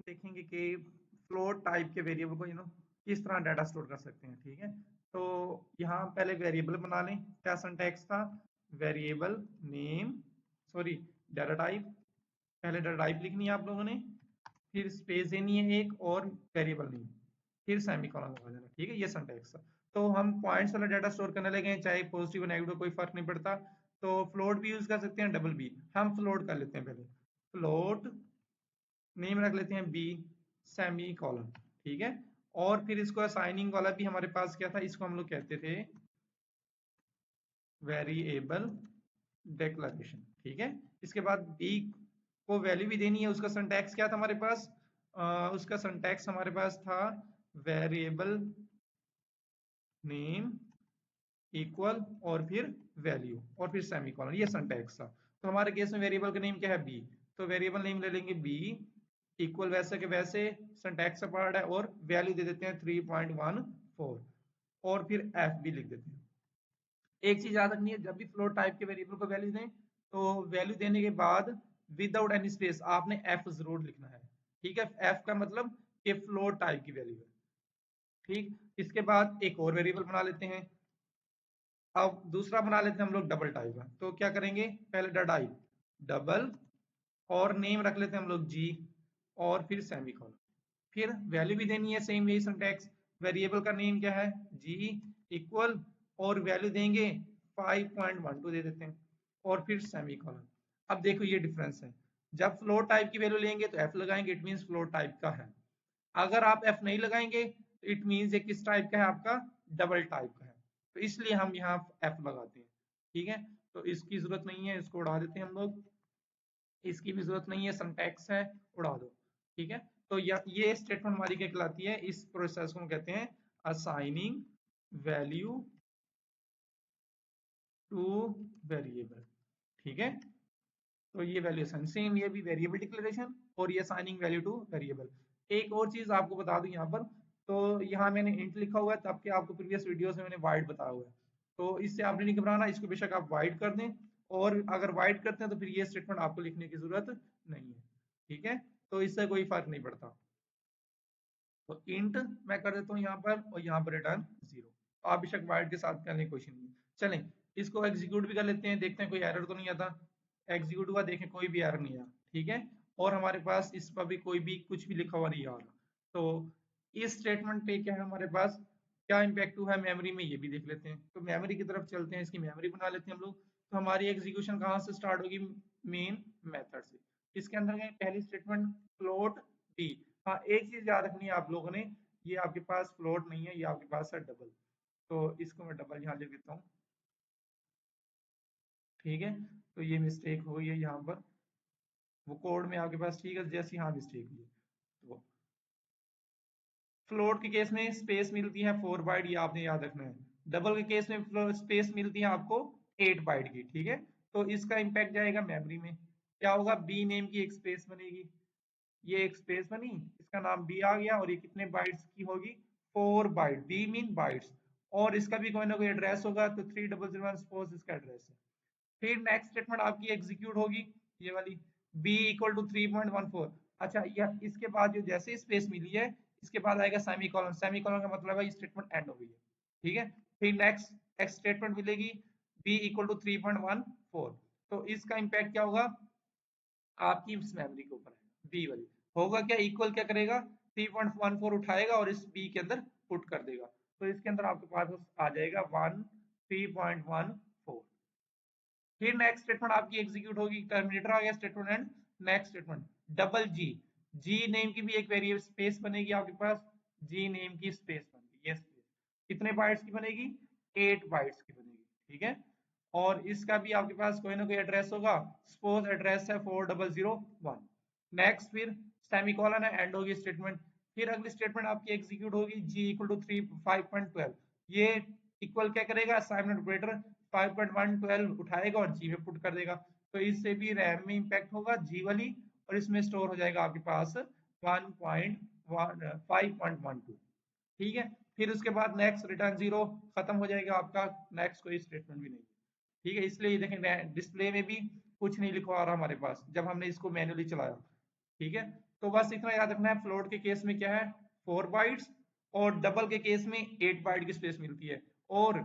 देखेंगे कि float type के वेरिएबल को किस तरह डाटा स्टोर कर सकते हैं। ठीक है, तो यहाँ पहले वेरिएबल बना लें। क्या सिंटैक्स था? Variable name, sorry, data type. पहले डाटा टाइप लिखनी है आप लोगों ने, फिर स्पेस देनी है एक, और वेरिएबल नेम, फिर सेमीकोलन लगा देना। ठीक है, ये सिंटैक्स था। तो हम पॉइंट्स वाला डाटा स्टोर करने लगे हैं, चाहे पॉजिटिव नेगेटिव कोई फर्क नहीं पड़ता। तो फ्लोट भी यूज कर सकते हैं, डबल भी। हम फ्लोट कर लेते हैं पहले। फ्लोट नेम रख लेते हैं बी, सेमी कॉलन। ठीक है, और फिर इसको असाइनिंग वाला भी हमारे पास क्या था, इसको हम लोग कहते थे वेरिएबल डिक्लेरेशन। ठीक है, इसके बाद बी को वैल्यू भी देनी है। उसका सिंटैक्स क्या था हमारे पास? उसका सिंटैक्स हमारे पास था वेरिएबल नेम इक्वल और फिर वैल्यू और फिर सेमीकोलन, ये सिंटैक्स था। तो हमारे केस में वेरिएबल का नेम क्या है? बी। तो वेरिएबल नेम ले लेंगे बी इक्वल वैसे के वैसे सिंटैक्स का पार्ट है, और वैल्यू दे देते हैं 3.14, और फिर एफ भी लिख देते हैं। एक चीज याद रखनी है, जब भी फ्लोट टाइप के वेरिएबल को वैल्यू दें, तो वैल्यू देने के बाद विदाउट एनी स्पेस आपने एफ जरूर लिखना है। ठीक है, एफ का मतलब कि फ्लोट टाइप की वैल्यू है। ठीक, इसके बाद एक और वेरिएबल बना लेते हैं। अब दूसरा बना लेते हैं हम लोग डबल टाइप का। तो क्या करेंगे? पहले टाइप डबल, और नेम रख लेते हैं हम लोग जी, और फिर सेमीकोलन। फिर वैल्यू भी देनी है, सेम यही सिंटैक्स। वेरिएबल का नेम क्या है? जी इक्वल, और वैल्यू देंगे 5.12 दे देते हैं, और फिर सेमीकोलन। अब देखो ये डिफरेंस है, जब फ्लोट टाइप की वैल्यू लेंगे तो एफ लगाएंगे, इट मीन फ्लोट टाइप का है। अगर आप एफ नहीं लगाएंगे तो इट मीन ये किस टाइप का है? आपका डबल टाइप का है। तो इसलिए हम यहाँ एफ लगाते हैं। ठीक है, तो इसकी जरूरत नहीं है, इसको उड़ा देते हैं हम लोग। इसकी भी जरूरत नहीं है, सिंटैक्स है, उड़ा दो। ठीक है, तो ये स्टेटमेंट हमारी क्या कहलाती है? इस प्रोसेस को कहते हैं असाइनिंग वैल्यू टू वेरिएबल। ठीक है, तो ये वैल्यू सेम, ये भी वेरिएबल डिक्लेरेशन, और ये असाइनिंग वैल्यू टू वेरिएबल। एक और चीज आपको बता दूं यहाँ पर, तो यहाँ मैंने इंट लिखा हुआ है, तब के आपको प्रीवियस वीडियोस में मैंने वाइड बताया हुआ है। तो इससे आपने नहीं घबराना, इसको बेशक आप वाइड कर दें, और अगर वाइड करते हैं तो फिर ये स्टेटमेंट आपको लिखने की जरूरत नहीं है। ठीक है, तो इससे कोई फर्क नहीं पड़ता। तो इंट मैं कर देता हूँ यहाँ पर, और यहाँ पर रिटर्न 0। तो आप बेशक वाइड के साथ करने की कोशिश नहीं। चलें, इसको एग्जीक्यूट भी कर लेते हैं, देखते हैं कोई एरर तो नहीं आता। एग्जीक्यूट हुआ, देखें कोई भी एरर नहीं आया। ठीक है, और हमारे पास इस पर भी कोई भी कुछ भी लिखा हुआ नहीं आ रहा। तो इस स्टेटमेंट पे क्या है हमारे पास, क्या इम्पैक्ट हुआ है मेमोरी में, ये भी देख लेते हैं। तो मेमोरी की तरफ चलते हैं, इसकी मेमोरी बना लेते हैं हम लोग। तो हमारी एग्जीक्यूशन कहाँ से स्टार्ट होगी? मेन मेथड से। इसके अंदर गए पहली स्टेटमेंट फ्लोट डी। हाँ, एक चीज याद रखनी है आप लोगों ने, ये आपके पास फ्लोट नहीं है, ये आपके पास है डबल। तो इसको मैं डबल यहाँ लिख देता हूँ। ठीक है, तो ये मिस्टेक हुई है यहाँ पर, वो कोड में आपके पास, ठीक है, जैसी यहाँ मिस्टेक हुई है। तो फ्लोट के केस में स्पेस मिलती है 4 बाइट, ये आपने याद रखना है। डबल के केस में स्पेस मिलती है आपको 8 बाइट की। ठीक है, तो इसका इम्पैक्ट जाएगा मेमोरी में। क्या होगा? बी नेम की एक स्पेस बनेगी, ये एक स्पेस बनी, इसका नाम बी आ गया, और ये कितने बाइट्स की होगी? 4 बाइट, बी मीन बाइट्स। और इसका भी कोई ना कोई एड्रेस होगा, तो 3001 सपोज इसका एड्रेस है। फिर नेक्स्ट स्टेटमेंट आपकी एग्जीक्यूट होगी, ये वाली, b इक्वल टू 3.14। अच्छा, यह इसके बाद जो जैसे स्पेस मिली है, इसके बाद आएगा सेमीकोलन। सेमीकोलन का मतलब है ये स्टेटमेंट एंड हो गई है। ठीक है, फिर नेक्स्ट स्टेटमेंट मिलेगी b इक्वल टू 3.14। तो इसका इम्पैक्ट क्या होगा? आपकी इस मेमोरी के ऊपर है, बी वाली। होगा क्या? इक्वल क्या करेगा? 3.14 उठाएगा और इस बी के अंदर पुट कर देगा। तो इसके अंदर आपके पास आ जाएगा 3.14। फिर नेक्स्ट स्टेटमेंट आपकी एग्जीक्यूट होगी, टर्मिनेटर आ गया statement end. Next statement double g, g name की भी एक वेरिएबल स्पेस बनेगी आपके पास, जी नेम की स्पेस बनेगी, ये स्पेस कितने बाइट्स की बनेगी? 8 बाइट्स की बनेगी। ठीक है, और इसका भी आपके पास कोई ना कोई एड्रेस होगा, सपोज एड्रेस है 4001। नेक्स्ट फिर सेमीकोलन है, एंड होगी स्टेटमेंट। फिर अगली स्टेटमेंट आपकी एग्जीक्यूट होगी, जी इक्वल टू 5.12। ये इक्वल क्या करेगा? असाइनमेंट ऑपरेटर 5.112 उठाएगा और जी में पुट कर देगा। तो इससे भी रैम में इंपैक्ट होगा, जी वाली, और इसमें स्टोर हो जाएगा आपके पास 5.12। ठीक है, फिर उसके बाद नेक्स्ट रिटर्न 0, खत्म हो जाएगा आपका, नेक्स्ट कोई स्टेटमेंट भी नहीं। ठीक है, इसलिए ये देखें डिस्प्ले में भी कुछ नहीं लिखवा रहा हमारे पास, जब हमने इसको मैन्युअली चलाया। ठीक है, तो बस इतना याद रखना है, फ्लोट के केस में क्या है 4 बाइट्स और डबल के केस में 8 बाइट की स्पेस मिलती है। और